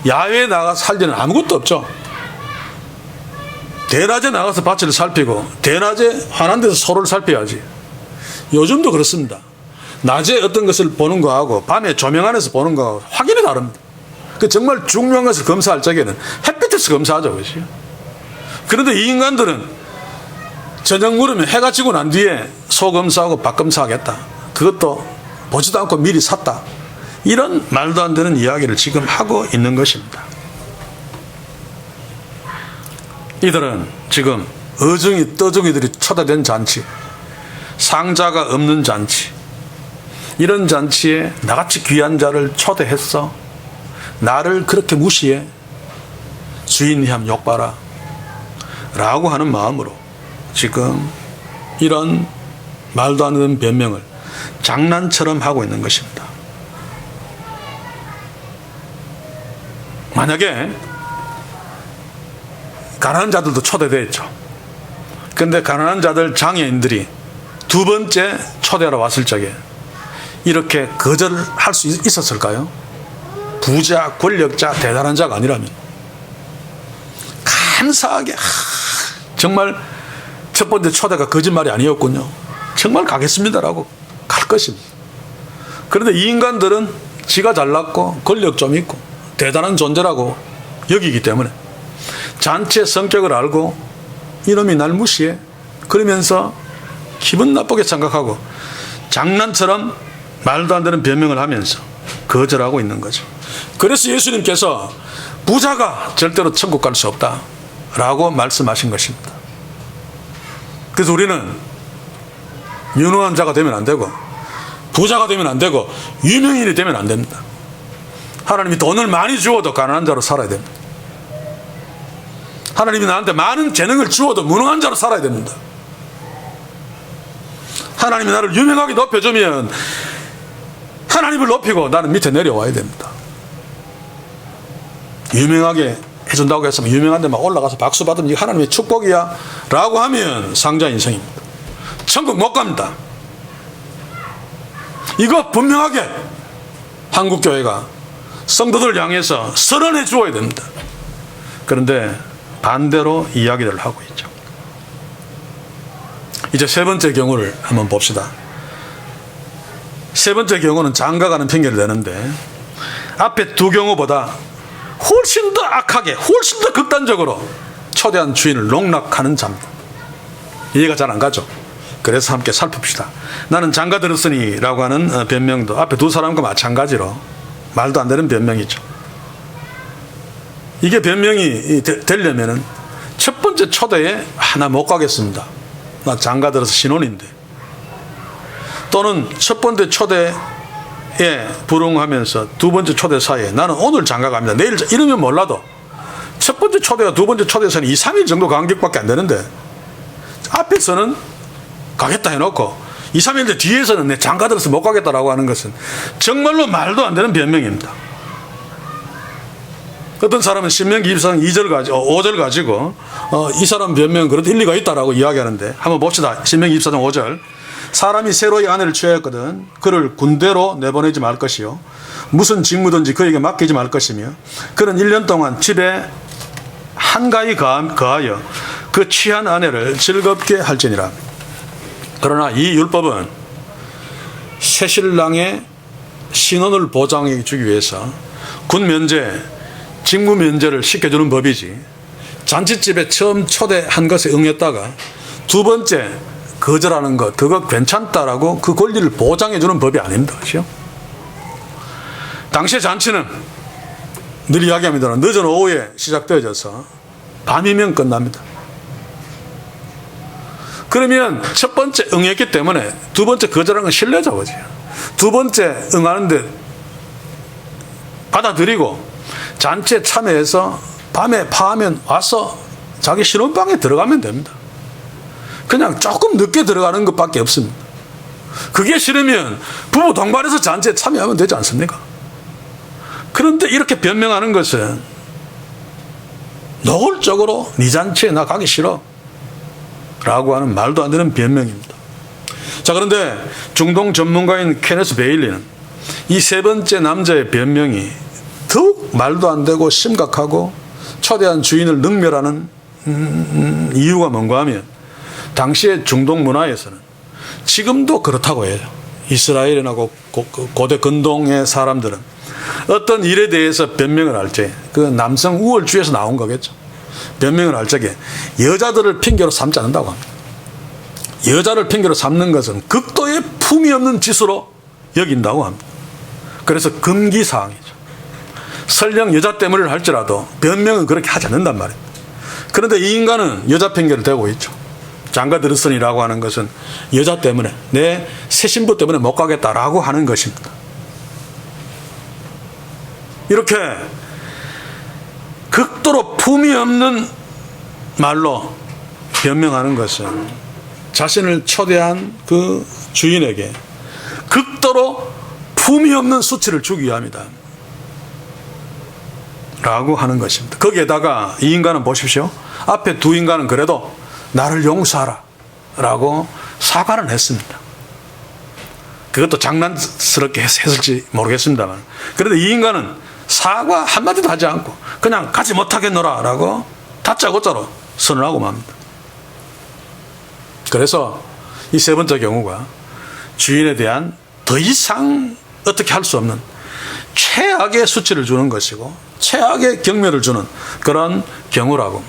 A: 야외에 나가서 할 일은 아무것도 없죠. 대낮에 나가서 밭을 살피고 대낮에 환한 데서 소를 살펴야지. 요즘도 그렇습니다. 낮에 어떤 것을 보는 거하고 밤에 조명 안에서 보는 거하고 확연히 다릅니다. 그 정말 중요한 것을 검사할 적에는 햇빛에서 검사하죠. 그렇죠? 그런데 이 인간들은 저녁 무렵에 해가 지고 난 뒤에 소 검사하고 밭 검사하겠다. 그것도 보지도 않고 미리 샀다. 이런 말도 안 되는 이야기를 지금 하고 있는 것입니다. 이들은 지금 어중이 떠중이들이 초대된 잔치, 상자가 없는 잔치, 이런 잔치에 나같이 귀한 자를 초대했어, 나를 그렇게 무시해, 주인이 함 욕봐라 라고 하는 마음으로 지금 이런 말도 안 되는 변명을 장난처럼 하고 있는 것입니다. 만약에 가난한 자들도 초대되어 있죠. 그런데 가난한 자들 장애인들이 두 번째 초대하러 왔을 적에 이렇게 거절할 수 있었을까요? 부자, 권력자, 대단한 자가 아니라면 감사하게 정말 첫 번째 초대가 거짓말이 아니었군요. 정말 가겠습니다라고 갈 것입니다. 그런데 이 인간들은 지가 잘났고 권력 좀 있고 대단한 존재라고 여기기 때문에 잔치의 성격을 알고 이놈이 날 무시해 그러면서 기분 나쁘게 생각하고 장난처럼 말도 안 되는 변명을 하면서 거절하고 있는 거죠. 그래서 예수님께서 부자가 절대로 천국 갈 수 없다라고 말씀하신 것입니다. 그래서 우리는 유능한 자가 되면 안 되고 부자가 되면 안 되고 유명인이 되면 안 됩니다. 하나님이 돈을 많이 주어도 가난한 자로 살아야 됩니다. 하나님이 나한테 많은 재능을 주어도 무능한 자로 살아야 됩니다. 하나님이 나를 유명하게 높여주면 하나님을 높이고 나는 밑에 내려와야 됩니다. 유명하게 해준다고 했으면 유명한데 막 올라가서 박수 받으면 이게 하나님의 축복이야 라고 하면 상자 인생입니다. 천국 못 갑니다. 이거 분명하게 한국교회가 성도들 향해서 선언해 주어야 됩니다. 그런데 반대로 이야기를 하고 있죠. 이제 세 번째 경우를 한번 봅시다. 세 번째 경우는 장가가는 핑계를 대는데 앞에 두 경우보다 훨씬 더 악하게, 훨씬 더 극단적으로 초대한 주인을 농락하는 자입니다. 이해가 잘 안 가죠? 그래서 함께 살펴봅시다. 나는 장가 들었으니 라고 하는 변명도 앞에 두 사람과 마찬가지로 말도 안 되는 변명이죠. 이게 변명이 되려면은 첫 번째 초대에 나 못 가겠습니다. 나 장가 들어서 신혼인데. 또는 첫 번째 초대에 불응하면서 두 번째 초대 사이에 나는 오늘 장가 갑니다. 내일 이러면 몰라도 첫 번째 초대와 두 번째 초대에서는 2, 3일 정도 간격밖에 안 되는데 앞에서는 가겠다 해놓고 2, 3일 뒤에서는 내 장가 들어서 못 가겠다라고 하는 것은 정말로 말도 안 되는 변명입니다. 어떤 사람은 신명기 24장 5절 가지고 이 사람 변명 그래도 일리가 있다라고 이야기하는데 한번 봅시다. 신명기 24장 5절. 사람이 새로이 아내를 취하였거든 그를 군대로 내보내지 말 것이요 무슨 직무든지 그에게 맡기지 말 것이며 그는 1년 동안 집에 한가히 거하여 그 취한 아내를 즐겁게 할지니라. 그러나 이 율법은 새신랑의 신원을 보장해 주기 위해서 군 면제, 직무 면제를 시켜주는 법이지 잔치집에 처음 초대한 것에 응했다가 두 번째 거절하는 것, 그거 괜찮다라고 그 권리를 보장해 주는 법이 아닙니다. 그렇죠? 당시의 잔치는 늘 이야기합니다. 늦은 오후에 시작되어져서 밤이면 끝납니다. 그러면 첫 번째 응했기 때문에 두 번째 거절하는 건 신뢰죠. 두 번째 응하는데 받아들이고 잔치에 참여해서 밤에 파하면 와서 자기 신혼방에 들어가면 됩니다. 그냥 조금 늦게 들어가는 것밖에 없습니다. 그게 싫으면 부부 동반해서 잔치에 참여하면 되지 않습니까? 그런데 이렇게 변명하는 것은 노골적으로 네 잔치에 나 가기 싫어 라고 하는 말도 안 되는 변명입니다. 자, 그런데 중동 전문가인 케네스 베일리는 이 세 번째 남자의 변명이 더욱 말도 안 되고 심각하고 초대한 주인을 능멸하는 이유가 뭔가 하면 당시의 중동 문화에서는 지금도 그렇다고 해요. 이스라엘이나 고대 근동의 사람들은 어떤 일에 대해서 변명을 할 때 그 남성 우월주의에서 나온 거겠죠. 변명을 할 적에 여자들을 핑계로 삼지 않는다고 합니다. 여자를 핑계로 삼는 것은 극도의 품이 없는 짓으로 여긴다고 합니다. 그래서 금기사항이죠. 설령 여자 때문에 할지라도 변명은 그렇게 하지 않는단 말이에요. 그런데 이 인간은 여자 핑계를 대고 있죠. 장가 들었으니라고 하는 것은 여자 때문에 내 새 신부 때문에 못 가겠다라고 하는 것입니다. 이렇게 극도로 품이 없는 말로 변명하는 것은 자신을 초대한 그 주인에게 극도로 품이 없는 수치를 주기 위함이다 라고 하는 것입니다. 거기에다가 이 인간은 보십시오. 앞에 두 인간은 그래도 나를 용서하라 라고 사과를 했습니다. 그것도 장난스럽게 했을지 모르겠습니다만 그래도 이 인간은 사과 한마디도 하지 않고 그냥 가지 못하겠노라 라고 다짜고짜로 선언하고 맙니다. 그래서 이 세 번째 경우가 주인에 대한 더 이상 어떻게 할 수 없는 최악의 수치를 주는 것이고 최악의 경멸을 주는 그런 경우라고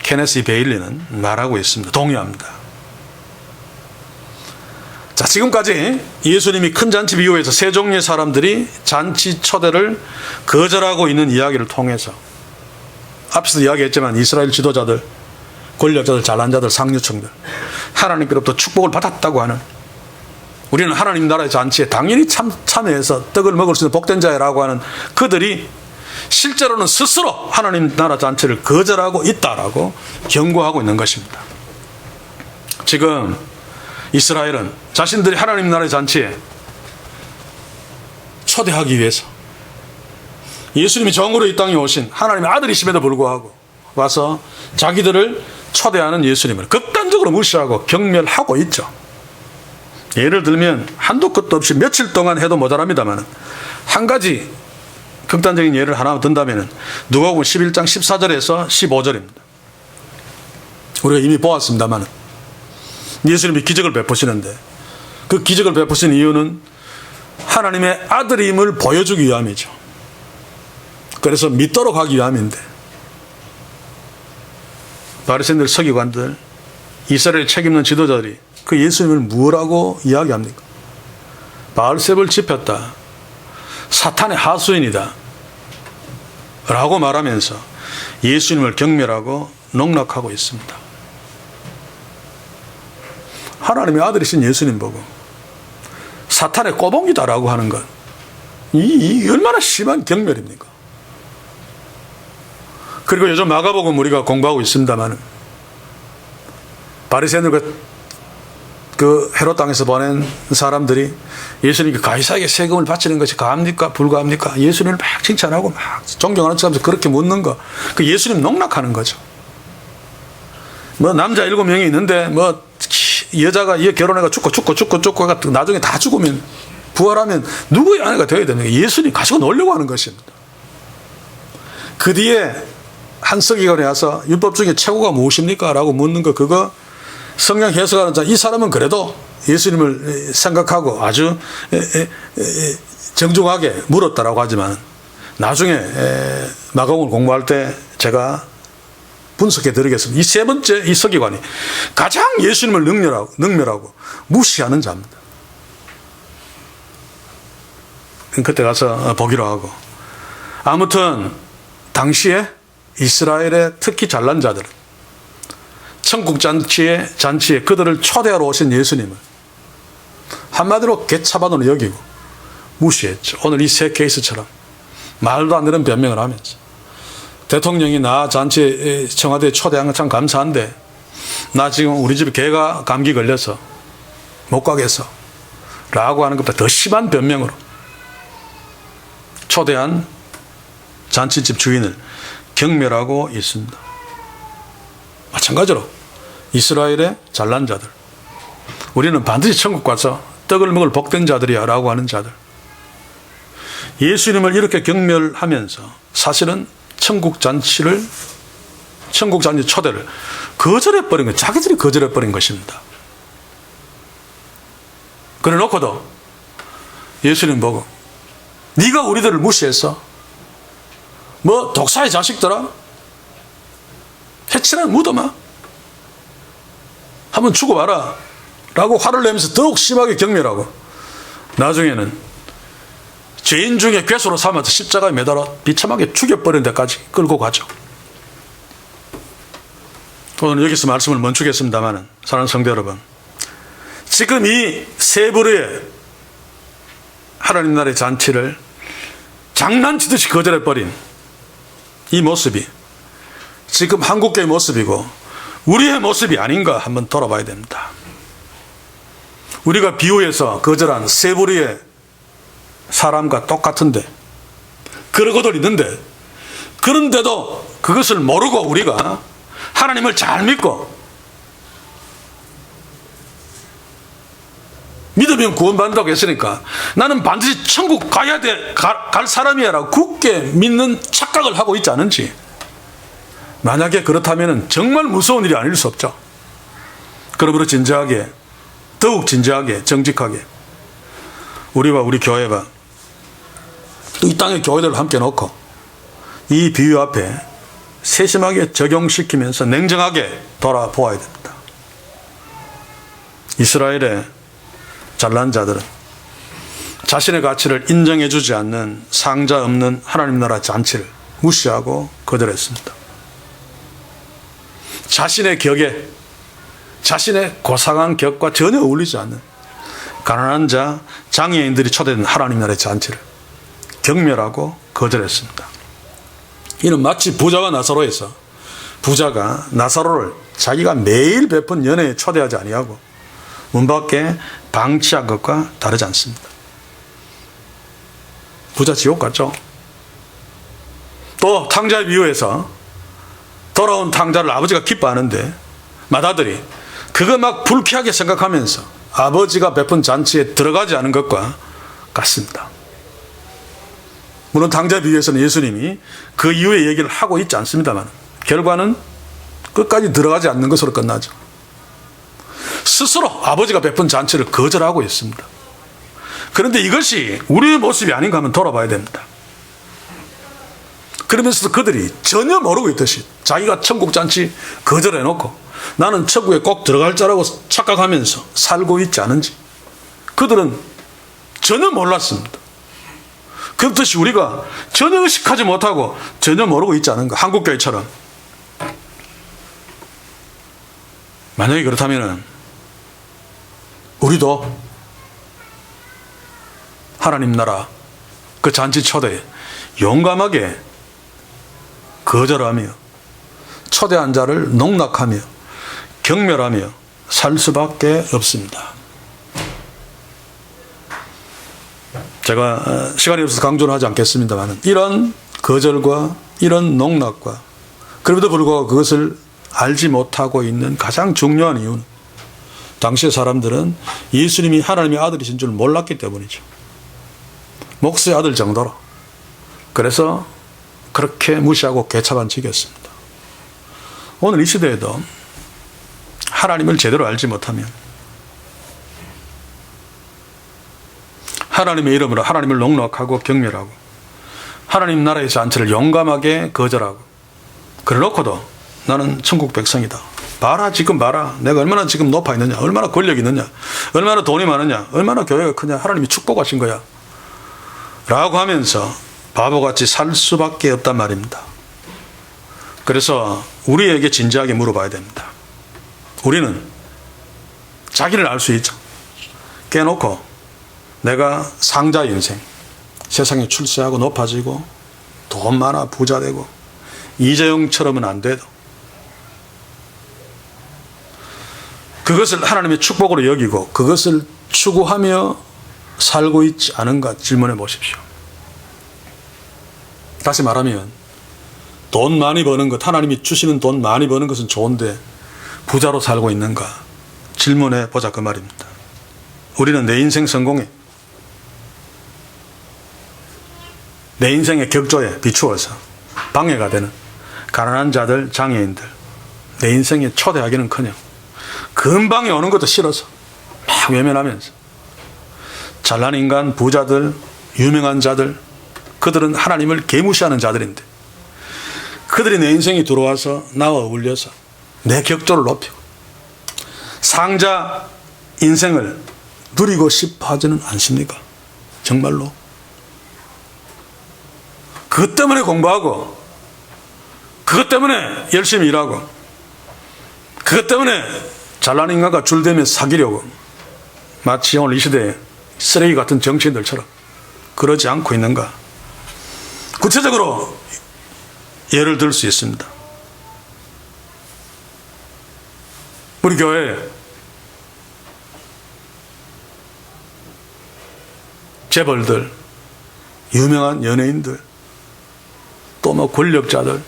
A: 케네스 베일리는 말하고 있습니다. 동의합니다. 자, 지금까지 예수님이 큰 잔치 비유에서 세 종류의 사람들이 잔치 초대를 거절하고 있는 이야기를 통해서 앞에서 이야기했지만 이스라엘 지도자들, 권력자들, 잘난 자들, 상류층들 하나님께로부터 축복을 받았다고 하는 우리는 하나님 나라의 잔치에 당연히 참여해서 떡을 먹을 수 있는 복된 자라고 하는 그들이 실제로는 스스로 하나님 나라 잔치를 거절하고 있다라고 경고하고 있는 것입니다. 지금 이스라엘은 자신들이 하나님 나라의 잔치에 초대하기 위해서 예수님이 정으로 이 땅에 오신 하나님의 아들이심에도 불구하고 와서 자기들을 초대하는 예수님을 극단적으로 무시하고 경멸하고 있죠. 예를 들면 한도 끝도 없이 며칠 동안 해도 모자랍니다만 한 가지 극단적인 예를 하나 든다면 누가복음 11장 14절에서 15절입니다. 우리가 이미 보았습니다만 예수님이 기적을 베푸시는데 그 기적을 베푸신 이유는 하나님의 아들임을 보여주기 위함이죠. 그래서 믿도록 하기 위함인데 바리새인들, 서기관들, 이스라엘 책임있는 지도자들이 그 예수님을 뭐라고 이야기합니까? 바알세불을 짚였다, 사탄의 하수인이다 라고 말하면서 예수님을 경멸하고 농락하고 있습니다. 하나님의 아들이신 예수님 보고 사탄의 꼬봉이다라고 하는 것, 이 얼마나 심한 경멸입니까? 그리고 요즘 마가복음 우리가 공부하고 있습니다만 바리새인들과 그 헤롯 땅에서 보낸 사람들이 예수님께 가이사에게 세금을 바치는 것이 가합니까? 불가합니까? 예수님을 막 칭찬하고 막 존경하는 척하면서 그렇게 묻는 거, 그 예수님 농락하는 거죠. 뭐 남자 7명이 있는데 뭐 여자가 결혼해가 죽고 나중에 다 죽으면 부활하면 누구의 아내가 되어야 됩니까? 예수님 가지고 놀려고 하는 것입니다. 그 뒤에 한 서기관이 와서 율법 중에 최고가 무엇입니까? 라고 묻는 거, 그거 성경 해석하는 자, 이 사람은 그래도 예수님을 생각하고 아주 정중하게 물었다라고 하지만 나중에 마가복음을 공부할 때 제가 분석해 드리겠습니다. 이 세 번째 이 서기관이 가장 예수님을 능멸하고 무시하는 자입니다. 그때 가서 보기로 하고, 아무튼 당시에 이스라엘의 특히 잘난 자들은 천국 잔치에 그들을 초대하러 오신 예수님을 한마디로 개차반으로 여기고 무시했죠. 오늘 이 세 케이스처럼 말도 안 되는 변명을 하면서 대통령이 나 잔치에 청와대에 초대한 건 참 감사한데 나 지금 우리 집에 개가 감기 걸려서 못 가겠어 라고 하는 것보다 더 심한 변명으로 초대한 잔치집 주인을 경멸하고 있습니다. 마찬가지로 이스라엘의 잘난 자들, 우리는 반드시 천국 가서 떡을 먹을 복된 자들이야 라고 하는 자들, 예수님을 이렇게 경멸하면서 사실은 천국 잔치 초대를 거절해버린 것, 자기들이 거절해버린 것입니다. 그래 놓고도 예수님 보고 네가 우리들을 무시했어? 뭐 독사의 자식들아? 해치는 묻어마? 한번 죽어봐라 라고 화를 내면서 더욱 심하게 경멸하고 나중에는 죄인 중에 괴수로 삼아서 십자가에 매달아 비참하게 죽여버린 데까지 끌고 가죠. 오늘 여기서 말씀을 멈추겠습니다만 사랑하는 성도 여러분, 지금 이 세 부류의 하나님 나라의 잔치를 장난치듯이 거절해버린 이 모습이 지금 한국교의 모습이고 우리의 모습이 아닌가 한번 돌아봐야 됩니다. 우리가 비유해서 거절한 세 부류의 사람과 똑같은데, 그러고도 있는데, 그런데도 그것을 모르고 우리가 하나님을 잘 믿고 믿으면 구원받는다고 했으니까 나는 반드시 천국 가야 돼, 갈 사람이야 라고 굳게 믿는 착각을 하고 있지 않은지, 만약에 그렇다면 정말 무서운 일이 아닐 수 없죠. 그러므로 진지하게, 더욱 진지하게, 정직하게 우리와 우리 교회가 이 땅의 교회들을 함께 놓고 이 비유 앞에 세심하게 적용시키면서 냉정하게 돌아보아야 됩니다. 이스라엘의 잘난 자들은 자신의 가치를 인정해주지 않는 상자 없는 하나님 나라 잔치를 무시하고 거절했습니다. 자신의 격에, 자신의 고상한 격과 전혀 어울리지 않는 가난한 자, 장애인들이 초대된 하나님 나라의 잔치를 경멸하고 거절했습니다. 이는 마치 부자와 나사로에서 부자가 나사로를 자기가 매일 베푼 연회에 초대하지 아니하고 문 밖에 방치한 것과 다르지 않습니다. 부자 지옥 같죠. 또 탕자의 비유에서 돌아온 탕자를 아버지가 기뻐하는데 맏아들이 그거 막 불쾌하게 생각하면서 아버지가 베푼 잔치에 들어가지 않은 것과 같습니다. 물론 탕자 비유에서는 예수님이 그 이후의 얘기를 하고 있지 않습니다만 결과는 끝까지 들어가지 않는 것으로 끝나죠. 스스로 아버지가 베푼 잔치를 거절하고 있습니다. 그런데 이것이 우리의 모습이 아닌가 하면 돌아봐야 됩니다. 그러면서 그들이 전혀 모르고 있듯이 자기가 천국 잔치 거절해놓고 나는 천국에 꼭 들어갈 자라고 착각하면서 살고 있지 않은지 그들은 전혀 몰랐습니다. 그렇듯이 우리가 전혀 의식하지 못하고 전혀 모르고 있지 않은가. 한국교회처럼. 만약에 그렇다면 우리도 하나님 나라 그 잔치 초대에 용감하게 거절하며 초대한 자를 농락하며 경멸하며 살 수밖에 없습니다. 제가 시간이 없어서 강조는 하지 않겠습니다만 이런 거절과 이런 농락과 그럼에도 불구하고 그것을 알지 못하고 있는 가장 중요한 이유는 당시의 사람들은 예수님이 하나님의 아들이신 줄 몰랐기 때문이죠. 목수의 아들 정도로. 그래서 그렇게 무시하고 개차반치겠습니다. 오늘 이 시대에도 하나님을 제대로 알지 못하면 하나님의 이름으로 하나님을 농락하고 경멸하고 하나님 나라의 잔치를 용감하게 거절하고 그래놓고도 나는 천국 백성이다. 봐라 지금 봐라. 내가 얼마나 지금 높아 있느냐. 얼마나 권력이 있느냐. 얼마나 돈이 많으냐. 얼마나 교회가 크냐. 하나님이 축복하신 거야. 라고 하면서 바보같이 살 수밖에 없단 말입니다. 그래서 우리에게 진지하게 물어봐야 됩니다. 우리는 자기를 알 수 있죠. 깨놓고 내가 상자 인생, 세상에 출세하고 높아지고 돈 많아 부자 되고 이재용처럼은 안 돼도 그것을 하나님의 축복으로 여기고 그것을 추구하며 살고 있지 않은가 질문해 보십시오. 다시 말하면 돈 많이 버는 것, 하나님이 주시는 돈 많이 버는 것은 좋은데 부자로 살고 있는가 질문해 보자 그 말입니다. 우리는 내 인생 성공에 내 인생의 격조에 비추어서 방해가 되는 가난한 자들, 장애인들 내 인생에 초대하기는커녕 근방에 오는 것도 싫어서 막 외면하면서 잘난 인간, 부자들, 유명한 자들 그들은 하나님을 개무시하는 자들인데 그들이 내 인생에 들어와서 나와 어울려서 내 격조를 높이고 상자 인생을 누리고 싶어 하지는 않습니까? 정말로 그것 때문에 공부하고 그것 때문에 열심히 일하고 그것 때문에 잘난 인간과 줄대며 사귀려고 마치 오늘 이 시대에 쓰레기 같은 정치인들처럼 그러지 않고 있는가. 구체적으로 예를 들 수 있습니다. 우리 교회에 재벌들, 유명한 연예인들, 또 뭐 권력자들,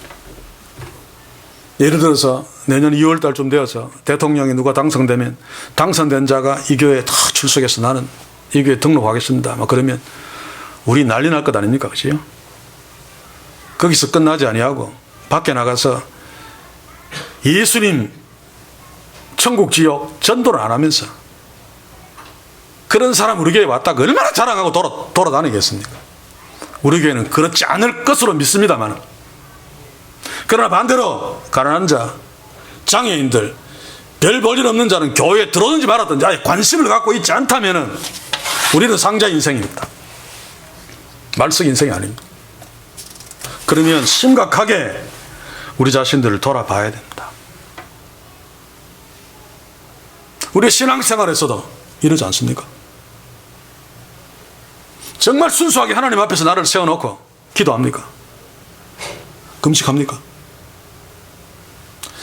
A: 예를 들어서 내년 2월 달쯤 되어서 대통령이 누가 당선되면 당선된 자가 이 교회에 다 출석해서 나는 이 교회에 등록하겠습니다. 막 그러면 우리 난리 날 것 아닙니까? 그죠? 거기서 끝나지 아니하고 밖에 나가서 예수님 천국 지옥 전도를 안 하면서 그런 사람 우리 교회에 왔다가 얼마나 자랑하고 돌아다니겠습니까? 우리 교회는 그렇지 않을 것으로 믿습니다만 그러나 반대로 가난한 자, 장애인들, 별 볼 일 없는 자는 교회에 들어오든지 말았든지 아예 관심을 갖고 있지 않다면 우리는 상자 인생입니다. 말석 인생이 아닙니다. 그러면 심각하게 우리 자신들을 돌아봐야 됩니다. 우리 신앙생활에서도 이러지 않습니까? 정말 순수하게 하나님 앞에서 나를 세워놓고 기도합니까? 금식합니까?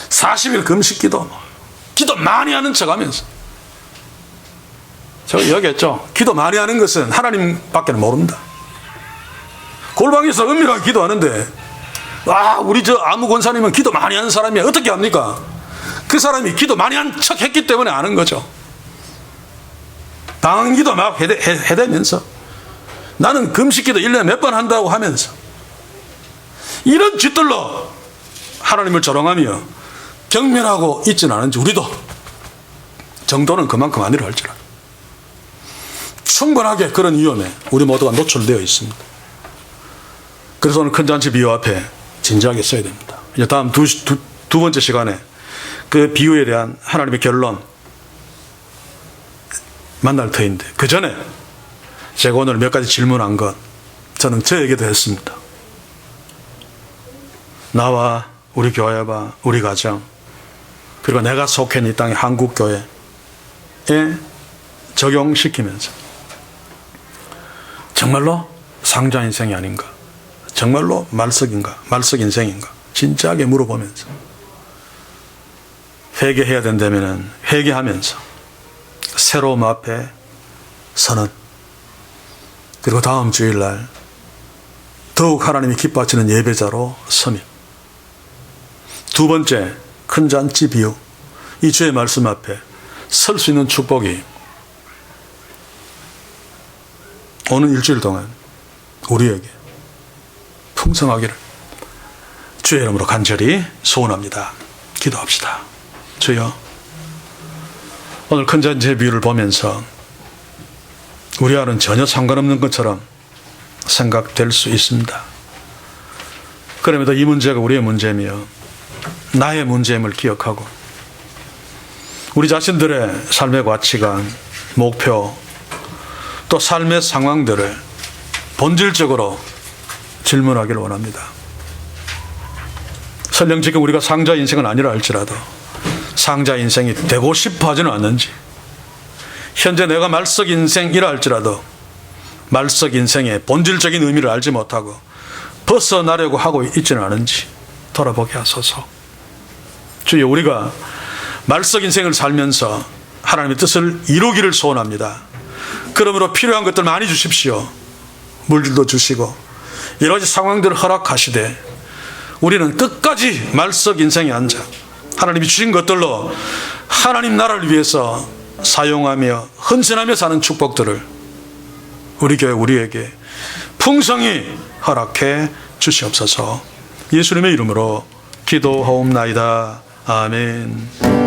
A: 40일 금식 기도 많이 하는 척 하면서 제가 이야기했죠. 기도 많이 하는 것은 하나님밖에 모릅니다. 골방에서 은밀하게 기도하는데 우리 저 아무 권사님은 기도 많이 하는 사람이야. 어떻게 합니까? 그 사람이 기도 많이 한 척 했기 때문에 아는 거죠. 방언 기도 막 해대면서 나는 금식기도 1년에 몇 번 한다고 하면서 이런 짓들로 하나님을 조롱하며 경멸하고 있지는 않은지 우리도 정도는 그만큼 아니라 할지라도 충분하게 그런 위험에 우리 모두가 노출되어 있습니다. 그래서 오늘 큰 잔치 비유 앞에 진지하게 써야 됩니다. 이제 다음 두 번째 시간에 그 비유에 대한 하나님의 결론 만날 터인데, 그 전에 제가 오늘 몇 가지 질문한 것 저는 저에게도 했습니다. 나와 우리 교회와 우리 가정 그리고 내가 속해 있는 이 땅의 한국교회에 적용시키면서 정말로 상자 인생이 아닌가, 정말로 말석 인생인가 진지하게 물어보면서 회개해야 된다면 회개하면서 새로움 앞에 서는, 그리고 다음 주일날 더욱 하나님이 기뻐하시는 예배자로 서며, 두 번째 큰 잔치 비유, 이 주의 말씀 앞에 설 수 있는 축복이 오는 일주일 동안 우리에게 풍성하기를 주의 이름으로 간절히 소원합니다. 기도합시다. 주여, 오늘 큰 잔치의 비유를 보면서 우리와는 전혀 상관없는 것처럼 생각될 수 있습니다. 그럼에도 이 문제가 우리의 문제며 나의 문제임을 기억하고 우리 자신들의 삶의 가치관, 목표, 또 삶의 상황들을 본질적으로 질문하기를 원합니다. 설령 지금 우리가 상자 인생은 아니라 할지라도 상자 인생이 되고 싶어 하지는 않는지, 현재 내가 말석 인생이라 할지라도 말석 인생의 본질적인 의미를 알지 못하고 벗어나려고 하고 있지는 않은지 돌아보게 하소서. 주여, 우리가 말석 인생을 살면서 하나님의 뜻을 이루기를 소원합니다. 그러므로 필요한 것들 많이 주십시오. 물질도 주시고 여러 가지 상황들을 허락하시되 우리는 끝까지 말석 인생에 앉아 하나님이 주신 것들로 하나님 나라를 위해서 사용하며 헌신하며 사는 축복들을 우리 교회 우리에게 풍성히 허락해 주시옵소서. 예수님의 이름으로 기도하옵나이다. 아멘.